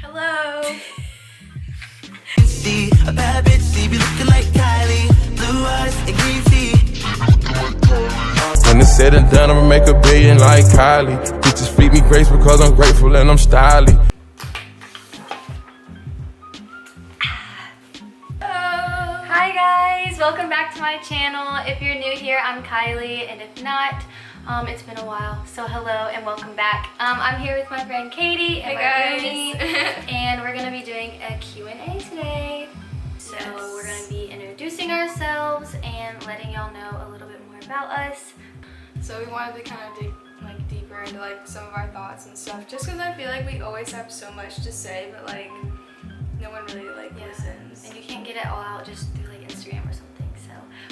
Hello. See a bad bitch, see me looking like Kylie, blue eyes and green tea. When it's said and done, I'ma make $1 billion like Kylie. Bitches feed me grace because I'm grateful and I'm stylish. Hi guys, welcome back to my channel. If you're new here, I'm Kylie, and if not, it's been a while. So hello and welcome back. I'm here with my friend Katie and my roomie, and we're gonna be doing a Q&A today. So we're gonna be introducing ourselves and letting y'all know a little bit more about us. So we wanted to kind of dig deeper into some of our thoughts and stuff, just because I feel like we always have so much to say, but no one really listens. And you can't get it all out just through Instagram or something. So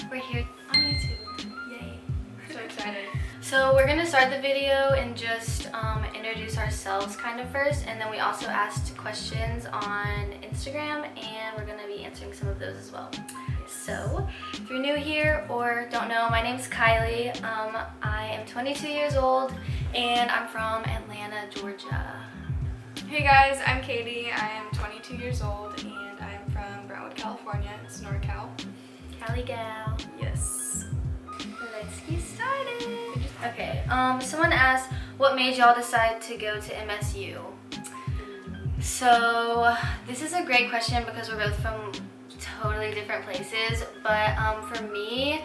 we're here on YouTube. Yay! So excited. So we're gonna start the video and just introduce ourselves kind of first, and then we also asked questions on Instagram, and we're gonna be answering some of those as well. So if you're new here or don't know, my name's Kylie. I am 22 years old and I'm from Atlanta, Georgia. Hey guys, I'm Katie. I am 22 years old and I'm from Brentwood, California. It's NorCal. Cali gal. Yes. Let's get started. Okay, someone asked, what made y'all decide to go to MSU? So this is a great question because we're both from totally different places, but for me,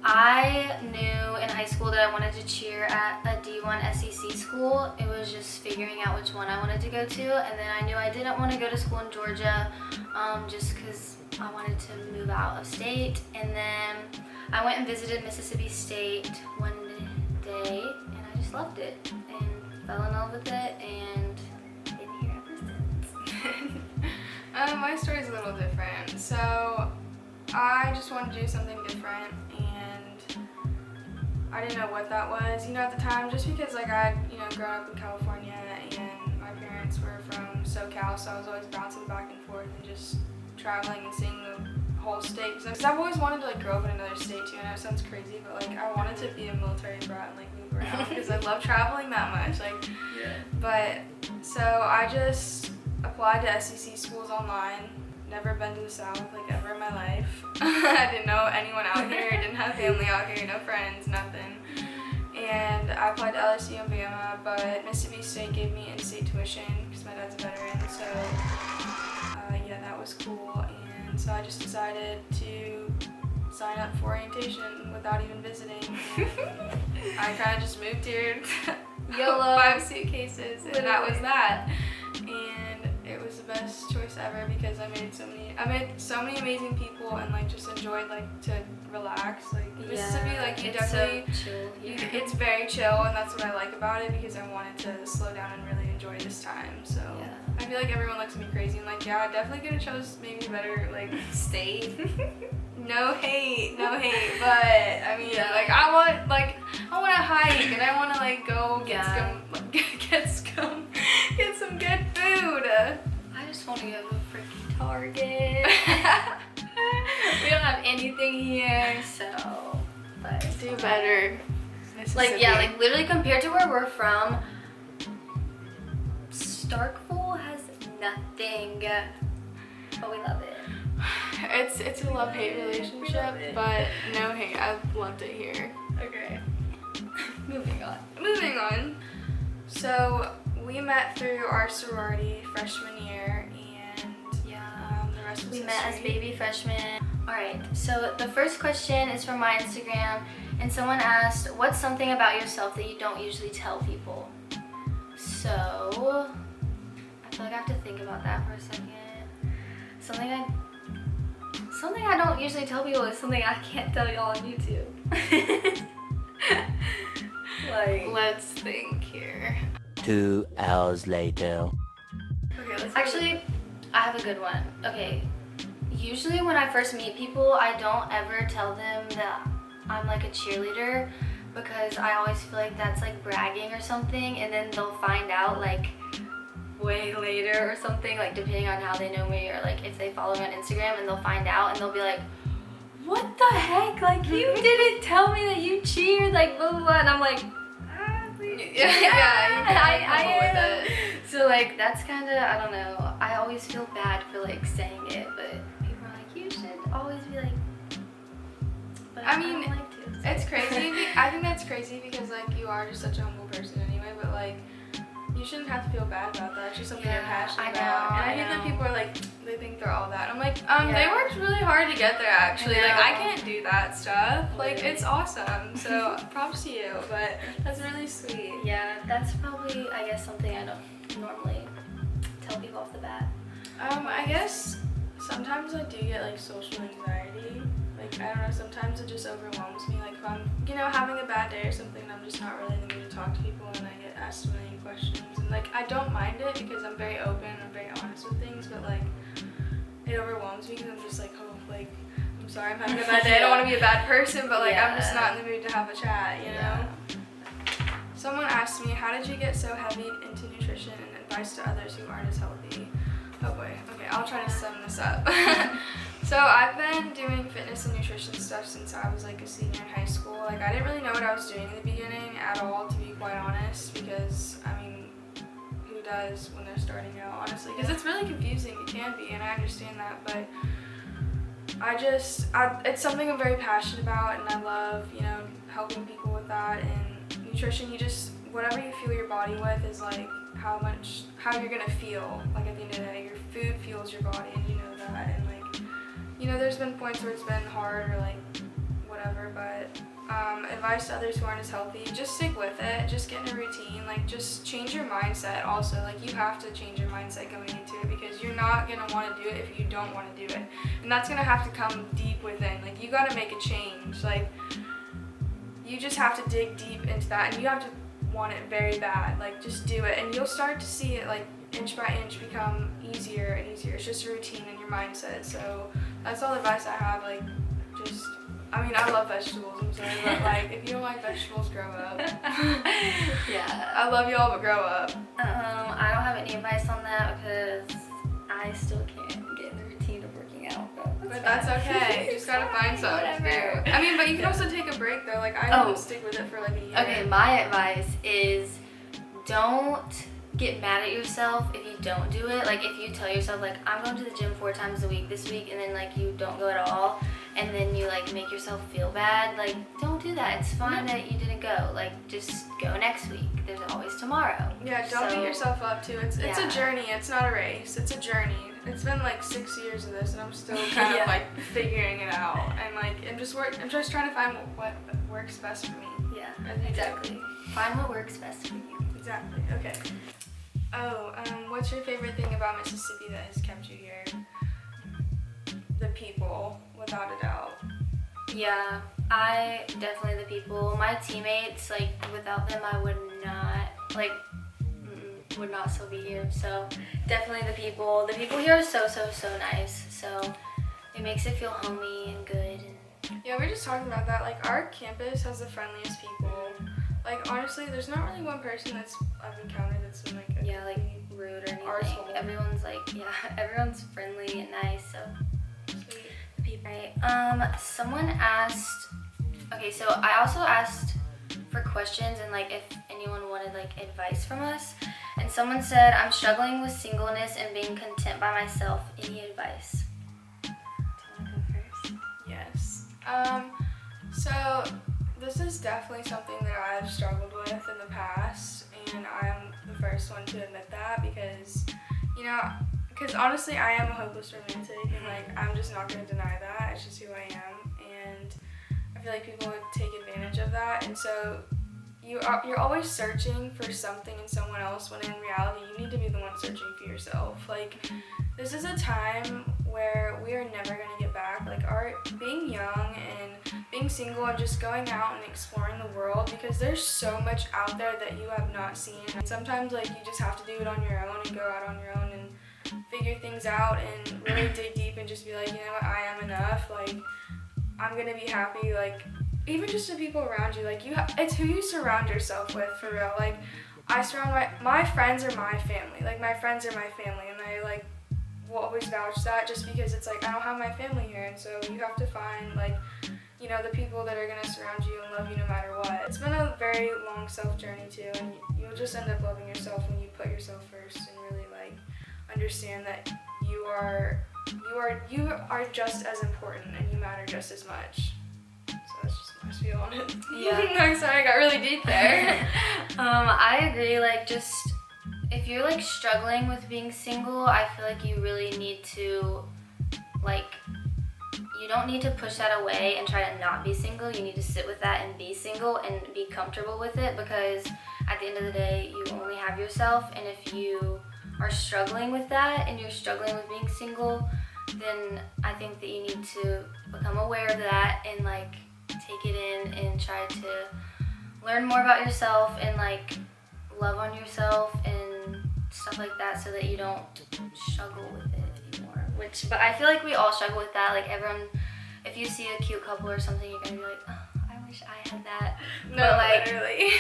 I knew in high school that I wanted to cheer at a D1 SEC school. It was just figuring out which one I wanted to go to, and then I knew I didn't want to go to school in Georgia just because I wanted to move out of state. And then I went and visited Mississippi State one day, and I just loved it and fell in love with it, and been here ever since. My story's a little different. So I just wanted to do something different, and I didn't know what that was, at the time, just because I'd, grown up in California and my parents were from SoCal, so I was always bouncing back and forth and just traveling and seeing the whole state. Because I've always wanted to grow up in another state too. I know it sounds crazy, but I wanted to be a military brat and move around because I love traveling that much. Yeah. But so I just applied to SEC schools online. Never been to the South ever in my life. I didn't know anyone out here. Didn't have family out here. No friends. Nothing. And I applied to LSU and Bama, but Mississippi State gave me in-state tuition because my dad's a veteran. So yeah, that was cool. And so I just decided to sign up for orientation without even visiting. I kind of just moved here. YOLO. 5 suitcases, and that was that. And it was the best choice ever because I met so many amazing people and just enjoyed to relax. Mississippi, you it's definitely so chill here. it's very chill, and that's what I like about it because I wanted to slow down and really enjoy this time. So Yeah. I feel like everyone looks at me crazy and yeah, I definitely could have chose maybe a better state. No hate, but I mean, Yeah. I want to hike and I want to go get some good food. I just want to go to a freaking Target. We don't have anything here, so but Do better. Mississippi. literally compared to where we're from, Starkville has nothing, but we love it. It's a love-hate relationship, but no hate. I've loved it here. Okay. Moving on. So we met through our sorority freshman year, and the rest was We history. met as baby freshmen. Alright, so the first question is from my Instagram, and someone asked, what's something about yourself that you don't usually tell people? So, I feel like I have to think about that for a second. Something I don't usually tell people is something I can't tell y'all on YouTube. Let's think here. 2 hours later. Okay, let's Actually, I have a good one. Okay, usually when I first meet people, I don't ever tell them that I'm a cheerleader because I always feel like that's bragging or something, and then they'll find out way later or something, depending on how they know me, or if they follow me on Instagram, and they'll find out and they'll be like, what the heck, you didn't tell me that you cheered, blah blah blah, and I'm like, Yeah, I am. So like, that's kind of, I don't know. I always feel bad for, like, saying it, but people are like, you should always be like, but I mean, don't like to. So. it's crazy. I think that's crazy because, like, you are just such a humble person anyway, but, like, you shouldn't have to feel bad about that. It's just something you're passionate about. And I hate that people are like, they think they're all that. I'm like, they worked really hard to get there actually. Like, I can't do that stuff. Like, it's awesome. So props to you, but that's really sweet. Yeah, that's probably, I guess, something I don't normally tell people off the bat. I guess sometimes I do get like social anxiety. Like, I don't know, sometimes it just overwhelms me. Like, if I'm, you know, having a bad day or something, and I'm just not really in the mood to talk to people, and I get asked a million questions. And, like, I don't mind it because I'm very open and I'm very honest with things, but, like, it overwhelms me because I'm just like, oh, like, I'm sorry I'm having a bad day. I don't want to be a bad person, but, like, I'm just not in the mood to have a chat, you know? Someone asked me, how did you get so heavy into nutrition and advice to others who aren't as healthy? Oh boy, okay, I'll try to sum this up. So I've been doing fitness and nutrition stuff since I was like a senior in high school. Like, I didn't really know what I was doing in the beginning at all, to be quite honest, because, I mean, who does when they're starting out, honestly? Because it's really confusing, it can be, and I understand that, but it's something I'm very passionate about, and I love, you know, helping people with that. And nutrition, whatever you fuel your body with is like how you're gonna feel. Like, at the end of the day, your food fuels your body, and you know that. And, like, you know, there's been points where it's been hard or like whatever, but advice to others who aren't as healthy, just stick with it. Just get in a routine. Like, just change your mindset also. Like, you have to change your mindset going into it, because you're not gonna want to do it if you don't want to do it, and that's gonna have to come deep within. Like, you gotta make a change. Like, you just have to dig deep into that, and you have to want it very bad. Like, just do it, and you'll start to see it, like, inch by inch become easier and easier. It's just a routine in your mindset. So that's all the advice I have. Like, just, I mean, I love vegetables, I'm sorry, but, like, if you don't like vegetables, grow up. Yeah. I love y'all, but grow up. I don't have any advice on that because I still can't get in the routine of working out. But that's okay. You just gotta find something to do. I mean, but you can also take a break though. Like, I don't stick with it for like a year. Okay, my advice is don't get mad at yourself if you don't do it. Like, if you tell yourself, like, I'm going to the gym 4 times a week this week, and then, like, you don't go at all, and then you, like, make yourself feel bad, like, don't do that. It's fine that you didn't go. Like, just go next week. There's always tomorrow. Yeah, don't beat yourself up too. It's a journey. It's not a race. It's a journey. It's been like 6 years of this, and I'm still kind of like figuring it out. And like, I'm just trying to find what works best for me. Yeah, exactly. Find what works best for you. Exactly. Okay. Oh, what's your favorite thing about Mississippi that has kept you here? The people, without a doubt. Yeah, definitely the people. My teammates, like, without them, I would not still be here. So definitely the people. The people here are so nice. So it makes it feel homey and good. And yeah, we were just talking about that. Like, our campus has the friendliest people. Like, honestly, there's not really one person I've encountered that's been like rude or anything. Everyone's everyone's friendly and nice. So sweet. The people, right? Someone asked. Okay, so I also asked for questions and like if anyone wanted like advice from us. And someone said, I'm struggling with singleness and being content by myself. Any advice? Do you want to go first? Yes. So this is definitely something that I've struggled with in the past, and I'm the first one to admit that because honestly I am a hopeless romantic, and like I'm just not going to deny that. It's just who I am, and I feel like people would take advantage of that, and so you're always searching for something in someone else when in reality you need to be the one searching for yourself. Like, this is a time where we are never going to get back. Like, being young and being single and just going out and exploring the world, because there's so much out there that you have not seen. And sometimes like you just have to do it on your own and go out on your own and figure things out and really dig deep and just be like, you know what, I am enough. Like, I'm going to be happy. Like, even just the people around you, like it's who you surround yourself with, for real. Like, I surround my friends are my family. Like, my friends are my family, and I like will always vouch that, just because it's like I don't have my family here, and so you have to find like you know, the people that are going to surround you and love you no matter what. It's been a very long self journey too, and you'll just end up loving yourself when you put yourself first and really like understand that you are just as important and you matter just as much. So that's just my spiel on it. Yeah. I'm sorry, I got really deep there. I agree. Like, just if you're like struggling with being single, I feel like you really need to like. You don't need to push that away and try to not be single. You need to sit with that and be single and be comfortable with it, because at the end of the day, you only have yourself. And if you are struggling with that and you're struggling with being single, then I think that you need to become aware of that and like take it in and try to learn more about yourself and like love on yourself and stuff like that, so that you don't struggle with it anymore. But I feel like we all struggle with that. Like everyone, if you see a cute couple or something, you're gonna be like, oh, I wish I had that. No, but like, literally.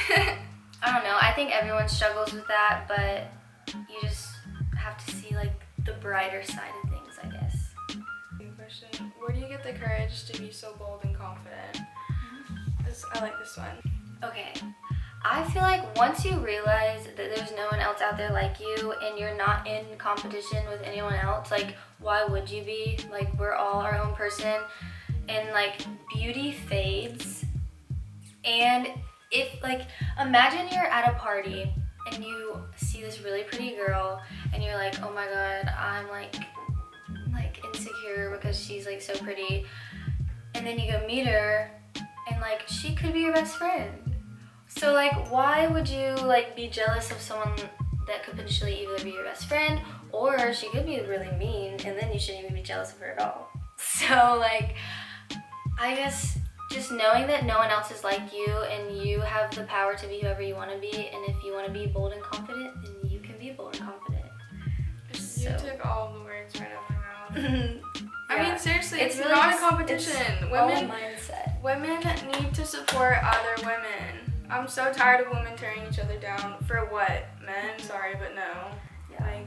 I don't know. I think everyone struggles with that, but you just have to see like the brighter side of things, I guess. Good question. Where do you get the courage to be so bold and confident? I like this one. Okay. I feel like once you realize that there's no one else out there like you and you're not in competition with anyone else, like why would you be? Like we're all our own person, and like beauty fades. And if like imagine you're at a party and you see this really pretty girl and you're like, oh my god, I'm like insecure because she's like so pretty, and then you go meet her and like she could be your best friend. So like why would you like be jealous of someone that could potentially either be your best friend, or she could be really mean and then you shouldn't even be jealous of her at all. So like I guess just knowing that no one else is like you and you have the power to be whoever you want to be, and if you want to be bold and confident, then you can be bold and confident. You took all the words right out of my mouth. I Yeah. mean, seriously, it's really not just- a competition. It's all mindset. Women need to support other women. I'm so tired of women tearing each other down. For what? Men? Sorry, but no. Yeah. Like,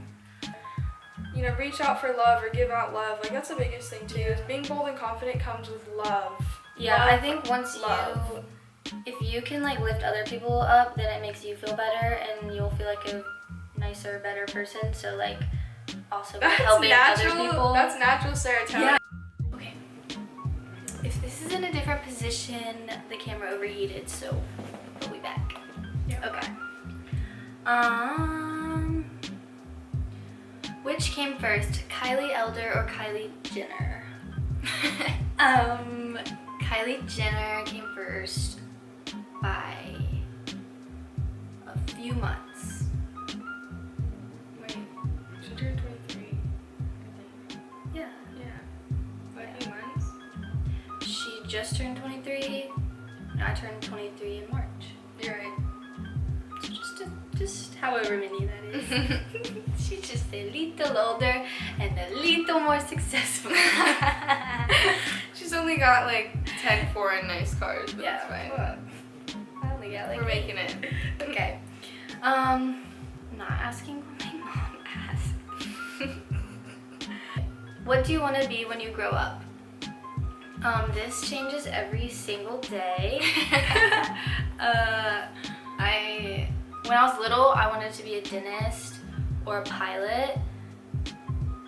you know, reach out for love or give out love. Like, that's the biggest thing, too. Is being bold and confident comes with love. Yeah, Love, I think once love. if you can like lift other people up, then it makes you feel better and you'll feel like a nicer, better person. So like also helping other people. That's natural serotonin. Yeah. Okay. If this is in a different position, the camera overheated, so we'll be back. Yeah. Okay. Which came first, Kylie Elder or Kylie Jenner? Kylie Jenner came first by a few months. Wait, she turned 23, I think. Yeah. Yeah. By a few months? She just turned 23. And I turned 23 in March. You're right. So just however many that is. She's just a little older and a little more successful. She's only got like 10 foreign nice cars, but Yeah, it's fine. well, I only got like We're making it. Okay. I'm not asking what my mom asked. What do you want to be when you grow up? This changes every single day. When I was little, I wanted to be a dentist or a pilot,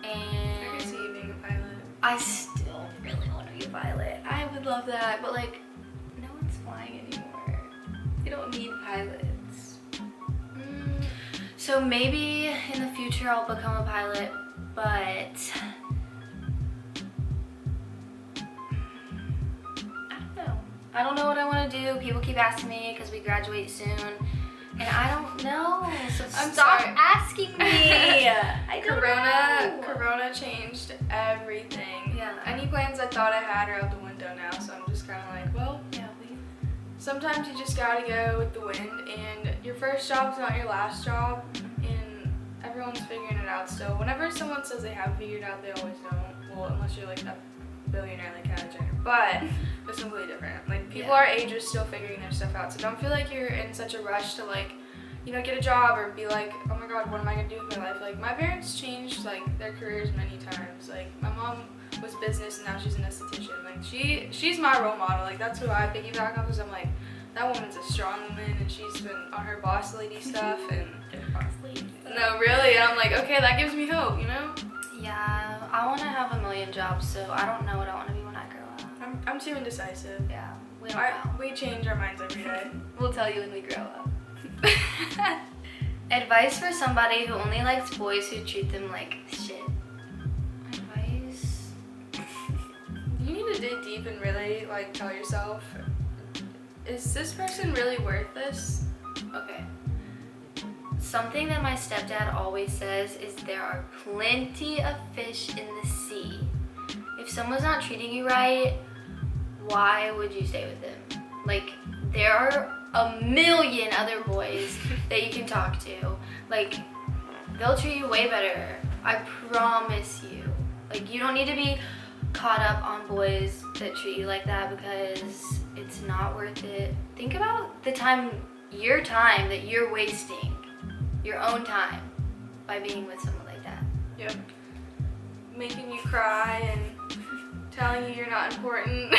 I and can see you being a pilot. I still really want to be a pilot. I would love that, but like, no one's flying anymore. They don't need pilots. So maybe in the future I'll become a pilot, but I don't know what I want to do. People keep asking me because we graduate soon, and I don't know. So I'm stop sorry. asking me. I don't know. Corona changed everything. Yeah. Any plans I thought I had are out the window now, so I'm just kind of like, well, Yeah, sometimes you just gotta go with the wind, and your first job's not your last job, and everyone's figuring it out still. Whenever someone says they have figured out, they always don't. Well, unless you're like a billionaire like Kylie Jenner, but it's completely different. Like people Yeah. our age are still figuring their stuff out, so don't feel like you're in such a rush to like you know, get a job or be like, oh my god, what am I gonna do with my life? Like, my parents changed like their careers many times. Like, my mom was business and now she's an esthetician. Like, she's my role model. Like, that's who I piggyback off, because I'm like, that woman's a strong woman and she's been on her boss lady stuff and no, really, and I'm like, okay, that gives me hope, you know? Yeah, I want to have a million jobs, so I don't know what I want to be when I grow up. I'm too indecisive. Yeah, we don't know. We change our minds every day. We'll tell you when we grow up. Advice for somebody who only likes boys who treat them like shit. Advice? You need to dig deep and really like tell yourself, is this person really worth this? Okay. Something that my stepdad always says is there are plenty of fish in the sea. If someone's not treating you right, why would you stay with them? Like, there are a million other boys that you can talk to. Like, they'll treat you way better. I promise you. Like, you don't need to be caught up on boys that treat you like that, because it's not worth it. Think about the time, your time that you're wasting, your own time, by being with someone like that. Yep. Making you cry and telling you you're not important.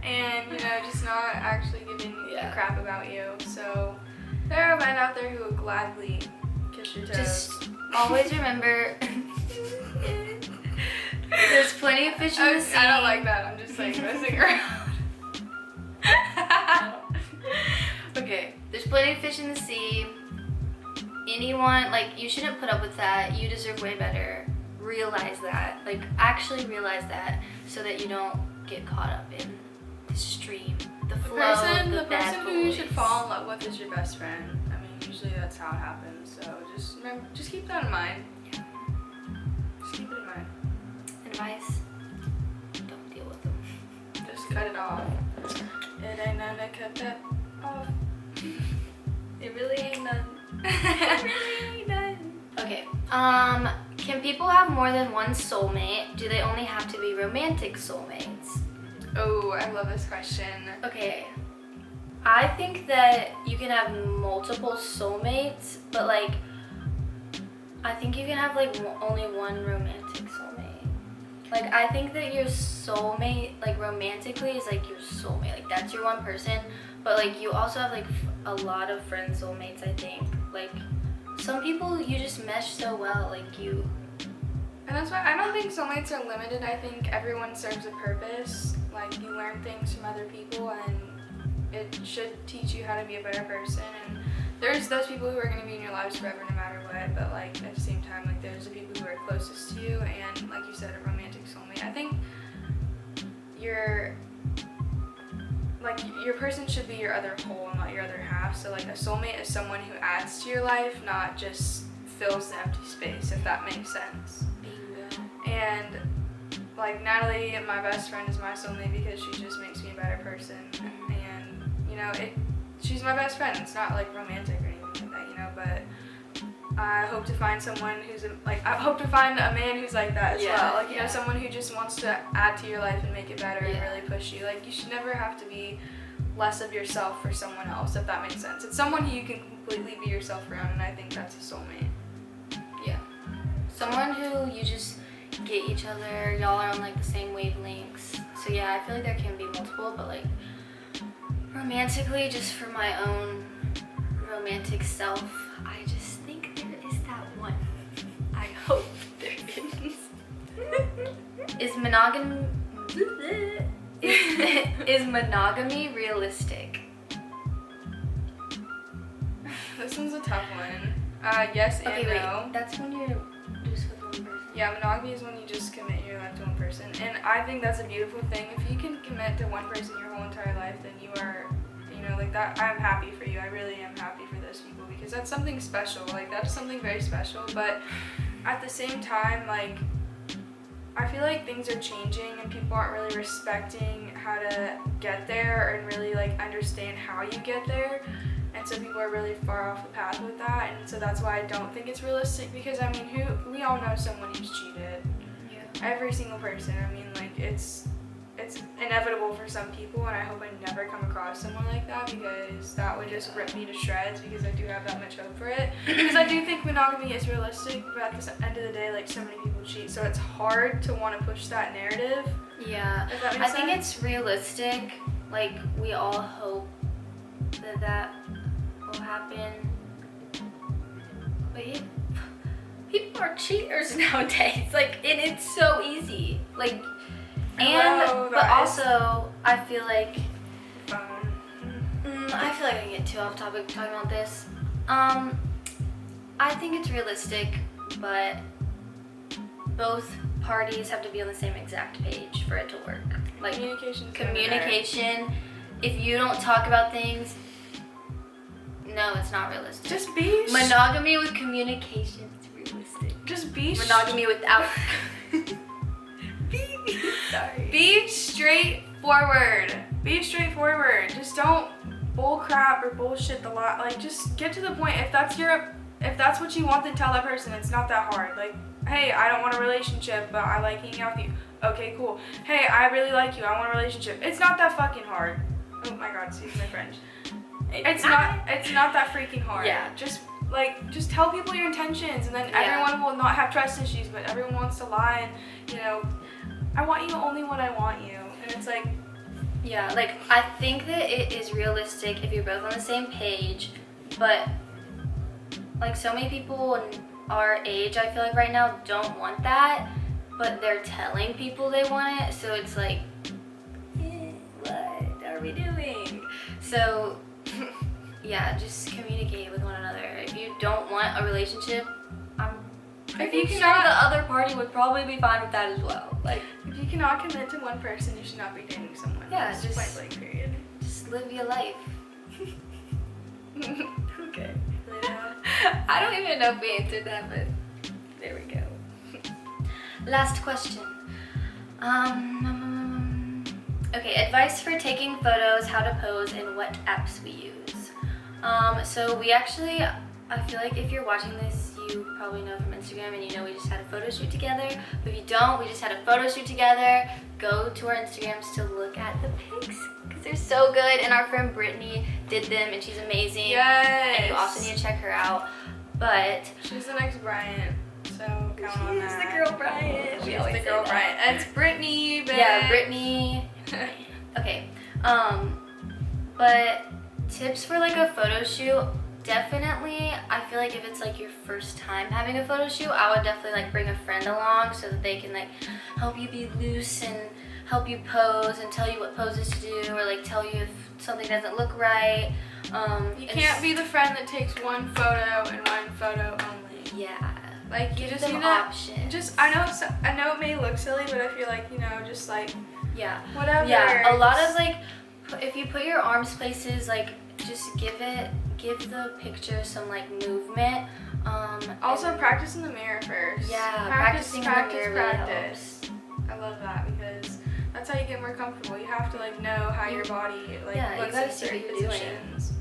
And, you know, just not actually giving a crap about you. So there are men out there who will gladly kiss your toes. Just always remember, there's plenty of fish in the sea. I don't like that. I'm just like messing around. Okay, there's plenty of fish in the sea. Anyone, like, you shouldn't put up with that. You deserve way better. Realize that. Like, actually realize that, so that you don't get caught up in the stream, the flow, The bad person who you should boys. fall in love with is your best friend. I mean, usually that's how it happens. So just remember, just keep that in mind. Yeah. Just keep it in mind. Advice: don't deal with them. Just cut it off. It ain't none to cut that off. It really ain't none. It really ain't none. Okay. Can people have more than one soulmate? Do they only have to be romantic soulmates? Oh, I love this question. Okay. I think that you can have multiple soulmates, but like, I think you can have like only one romantic soulmate. Like, I think that your soulmate, like, romantically is like your soulmate. Like, that's your one person. But like, you also have like a lot of friend soulmates, I think. Like, some people you just mesh so well, like you. And that's why I don't think soulmates are limited. I think everyone serves a purpose. Like, you learn things from other people, and it should teach you how to be a better person. And there's those people who are going to be in your lives forever no matter what, but like, at the same time, like, there's the people who are closest to you, and like you said, a romantic soulmate. I think your person should be your other whole, not your other half. So like, a soulmate is someone who adds to your life, not just fills the empty space, if that makes sense. And like, Natalie, my best friend, is my soulmate because she just makes me a better person. And you know, she's my best friend. It's not like romantic or anything like that, you know, but I hope to find someone who's I hope to find a man who's like that as well. Like, you know, someone who just wants to add to your life and make it better and really push you. Like, you should never have to be less of yourself for someone else, if that makes sense. It's someone who you can completely be yourself around, and I think that's a soulmate. Yeah. Someone who you just get each other, y'all are on like the same wavelengths. So yeah, I feel like there can be multiple, but like, romantically, just for my own romantic self, I just think there is that one. I hope there is. Is monogamy realistic? This one's a tough one. Yes and no. That's when you're just with one person. Yeah, monogamy is when you just commit your life to one person. And I think that's a beautiful thing. If you can commit to one person your whole entire life, then you are, you know, like, that. I'm happy for you. I really am happy for those people, because that's something special. Like, that's something very special. But at the same time, like, I feel like things are changing and people aren't really respecting how to get there and really like understand how you get there. And so people are really far off the path with that, and so that's why I don't think it's realistic, because I mean, we all know someone who's cheated. Yeah. Every single person. I mean, like, it's it's inevitable for some people, and I hope I never come across someone like that, because that would just rip me to shreds, because I do have that much hope for it. Because I do think monogamy is realistic, but at the end of the day, like, so many people cheat, so it's hard to want to push that narrative. Yeah, If that I makes think sense. it's realistic. Like, we all hope that will happen. But yeah, people are cheaters nowadays. Like, and it's so easy. Like, Hello, but guys. also, I feel like Phone. I feel like I can get too off topic talking about this. I think it's realistic, but both parties have to be on the same exact page for it to work. Like, communication. If you don't talk about things, no, it's not realistic. Just be Monogamy with communication is realistic. Just be Monogamy without. Be straightforward. Be straightforward. Just don't bull crap or bullshit the lot. Like, just get to the point. If that's what you want, then tell that person. It's not that hard. Like, hey, I don't want a relationship, but I like hanging out with you. Okay, cool. Hey, I really like you. I want a relationship. It's not that fucking hard. Oh my god, excuse my French. It's not that freaking hard. Yeah. Just tell people your intentions, and then everyone will not have trust issues, but everyone wants to lie, and, you know, I want you only when I want you. And it's like, Yeah, like, I think that it is realistic if you're both on the same page, but, like, so many people in our age, I feel like right now, don't want that, but they're telling people they want it, so it's like, what are we doing? So, yeah, just communicate with one another. If you don't want a relationship, I'm pretty sure the other party would probably be fine with that as well. Like, if you cannot commit to one person, you should not be dating someone. Yeah, That's just- point blank period. just live your life. Okay. I don't even know if we answered that, but there we go. Last question. Okay, advice for taking photos, how to pose, and what apps we use. So we actually, I feel like if you're watching this, you probably know from Instagram, and you know we just had a photo shoot together. But if you don't, we just had a photo shoot together. Go to our Instagrams to look at the pics, because they're so good. And our friend Brittany did them, and she's amazing. Yes. And you also need to check her out. But She's the next Bryant, so count on she's that. the girl Bryant. She's the girl Bryant. It's Brittany, bitch. Yeah, Brittany. Okay. But tips for like a photo shoot, definitely, I feel like if it's like your first time having a photo shoot, I would definitely like bring a friend along so that they can like help you be loose and help you pose and tell you what poses to do, or like tell you if something doesn't look right. You can't be the friend that takes one photo and one photo only. Yeah. Like, you just Some need options. I know it may look silly, but I feel like, you know, just like Yeah. whatever. Yeah, a lot of like, if you put your arms places, like just give the picture some like movement. Also, and- practice in the mirror first. Yeah, practice, practicing practice, in the mirror really practice. I love that, because that's how you get more comfortable. You have to like know how your body like Yeah, you looks gotta in see what certain you're doing. positions.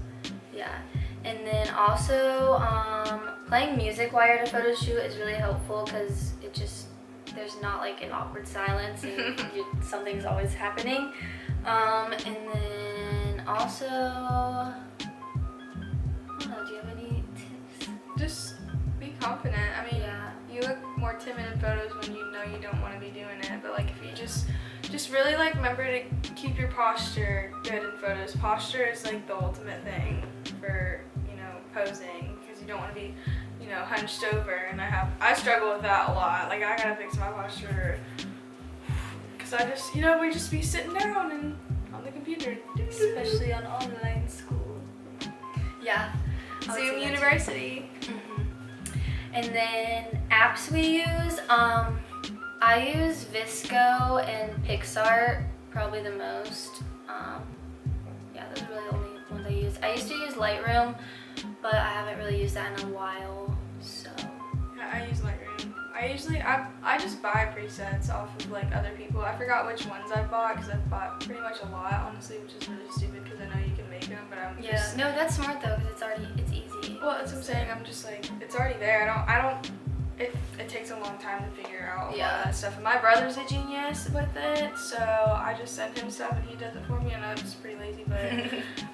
Yeah, and then also playing music while you're at a photo shoot is really helpful, because it just, there's not like an awkward silence, and something's always happening. And then also, I don't know, do you have any tips? Just be confident. I mean, Yeah. you look more timid in photos when you know you don't want to be doing it. But like, if you just really like remember to keep your posture good in photos. Posture is like the ultimate thing for, you know, posing, because you don't want to be, you know, hunched over. And I struggle with that a lot. Like, I gotta fix my posture, because I just, you know, we just be sitting down and on the computer. Especially on online school. Yeah. I would say Zoom that too. University. And then apps we use, I use Visco and PixArt probably the most. Yeah, those are really the only ones I use. I used to use Lightroom, but I haven't really used that in a while, so. Yeah, I use Lightroom. I just buy presets off of like other people. I forgot which ones I bought, because I've bought pretty much a lot, honestly, which is really stupid, because I know you can make them, but I'm just. No, that's smart though, because it's easy. Well, that's what I'm saying. I'm just like, it's already there. I don't it takes a long time to figure out a lot Yeah. of that stuff. And my brother's a genius with it, so I just send him stuff and he does it for me. I know it's pretty lazy, but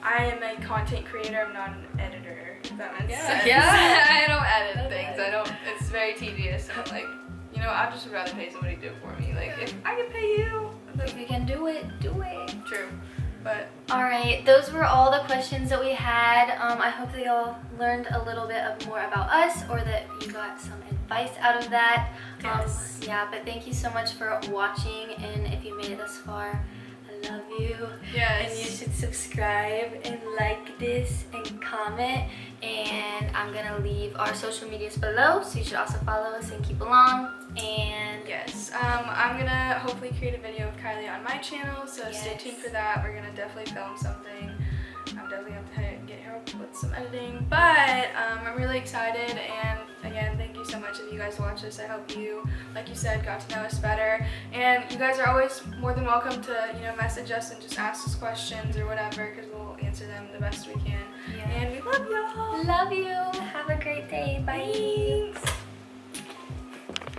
I am a content creator. I'm not an editor. If that makes sense. Yeah. I don't edit things. I don't. It's very tedious. And like, you know, I just would rather pay somebody to do it for me. Like, if I can pay you, then If you can do it, do it. true. But Alright, those were all the questions that we had. I hope that y'all learned a little bit more about us, or that you got some advice out of that. Yes. Yeah, but thank you so much for watching, and if you made it this far, I love you. yes. And you should subscribe and like this and comment. And I'm gonna leave our social medias below, so you should also follow us and keep along. And Yes, I'm gonna hopefully create a video of Kylie on my channel, so stay Yes. tuned for that. We're gonna definitely film something. I'm definitely gonna have to get help with some editing, but I'm really excited. And again, thank you so much if you guys watch this. I hope you, like you said, got to know us better. And you guys are always more than welcome to, you know, message us and just ask us questions or whatever, because we'll answer them the best we can. Yeah. And we love y'all. love you. Have a great day. Bye. Thanks.